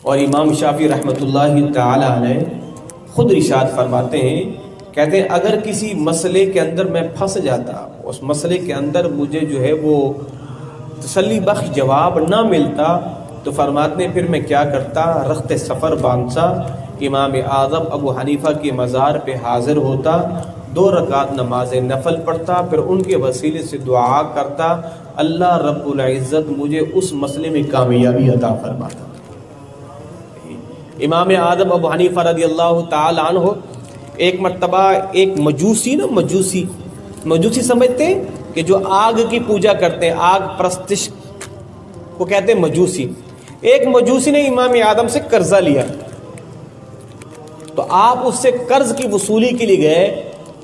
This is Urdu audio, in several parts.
اور امام شافعی رحمۃ اللہ تعالی علیہ خود ارشاد فرماتے ہیں، کہتے ہیں اگر کسی مسئلے کے اندر میں پھنس جاتا، اس مسئلے کے اندر مجھے جو ہے وہ تسلی بخش جواب نہ ملتا، تو فرماتے ہیں پھر میں کیا کرتا، رخت سفر باندھتا، امام اعظم ابو حنیفہ کے مزار پہ حاضر ہوتا، 2 رکعت نماز نفل پڑھتا، پھر ان کے وسیلے سے دعا کرتا، اللہ رب العزت مجھے اس مسئلے میں کامیابی عطا فرماتا۔ امام اعظم ابو حنیفہ رضی اللہ تعالی عنہ ایک مرتبہ ایک مجوسی سمجھتے ہیں کہ جو آگ کی پوجا کرتے ہیں، آگ پرستش کو کہتے ہیں مجوسی۔ ایک مجوسی نے امام اعظم سے قرضہ لیا، تو آپ اس سے قرض کی وصولی کے لیے گئے،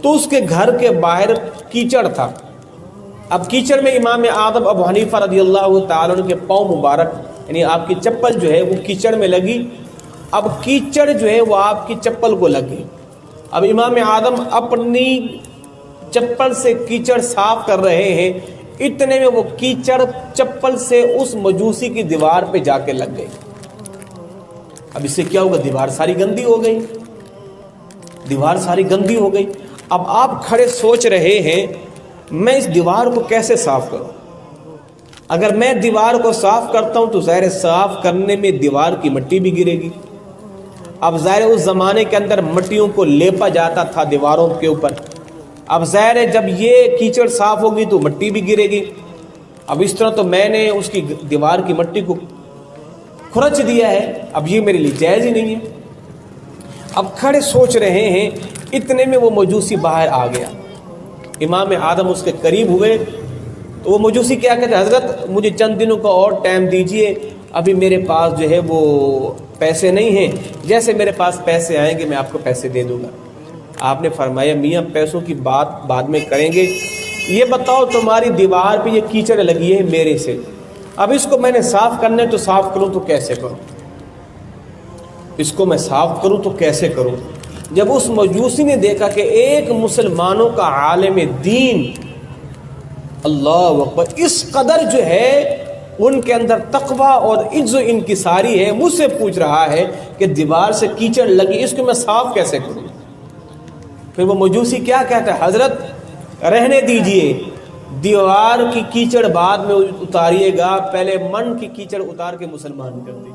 تو اس کے گھر کے باہر کیچڑ تھا۔ اب کیچڑ میں امام اعظم ابو حنیفہ رضی اللہ تعالیٰ عنہ کے پاؤں مبارک، یعنی آپ کی چپل جو ہے وہ کیچڑ میں لگی۔ اب کیچڑ جو ہے وہ آپ کی چپل کو لگ گئی۔ اب امام اعظم اپنی چپل سے کیچڑ صاف کر رہے ہیں، اتنے میں وہ کیچڑ چپل سے اس مجوسی کی دیوار پہ جا کے لگ گئی۔ اب اس سے کیا ہوگا، دیوار ساری گندی ہو گئی، دیوار ساری گندی ہو گئی۔ اب آپ کھڑے سوچ رہے ہیں میں اس دیوار کو کیسے صاف کروں؟ اگر میں دیوار کو صاف کرتا ہوں تو ظاہر صاف کرنے میں دیوار کی مٹی بھی گرے گی۔ اب ظاہر اس زمانے کے اندر مٹیوں کو لیپا جاتا تھا دیواروں کے اوپر، اب ظاہر ہے جب یہ کیچڑ صاف ہوگی تو مٹی بھی گرے گی۔ اب اس طرح تو میں نے اس کی دیوار کی مٹی کو کھرچ دیا ہے، اب یہ میرے لیے جائز ہی نہیں ہے۔ اب کھڑے سوچ رہے ہیں، اتنے میں وہ مجوسی باہر آ گیا۔ امام اعظم اس کے قریب ہوئے تو وہ مجوسی کیا کہتے ہیں، حضرت مجھے چند دنوں کا اور ٹائم دیجئے، ابھی میرے پاس جو ہے وہ پیسے نہیں ہیں، جیسے میرے پاس پیسے آئیں گے میں آپ کو پیسے دے دوں گا۔ آپ نے فرمایا میاں پیسوں کی بات بعد میں کریں گے، یہ بتاؤ تمہاری دیوار پہ یہ کیچڑ لگی ہے میرے سے، اب اس کو میں نے صاف کرنا ہے تو صاف کروں تو کیسے کروں، اس کو میں صاف کروں تو کیسے کروں؟ جب اس مجوسی نے دیکھا کہ ایک مسلمانوں کا عالم دین، اللہ اکبر، اس قدر جو ہے ان کے اندر تقویٰ اور عجز و انکساری ہے، مجھ سے پوچھ رہا ہے کہ دیوار سے کیچڑ لگی، اس کو میں صاف کیسے کروں؟ پھر وہ مجوسی کیا کہتا ہے، حضرت رہنے دیجئے، دیوار کی کیچڑ بعد میں اتاریے گا، پہلے من کی کیچڑ اتار کے مسلمان کر دیں۔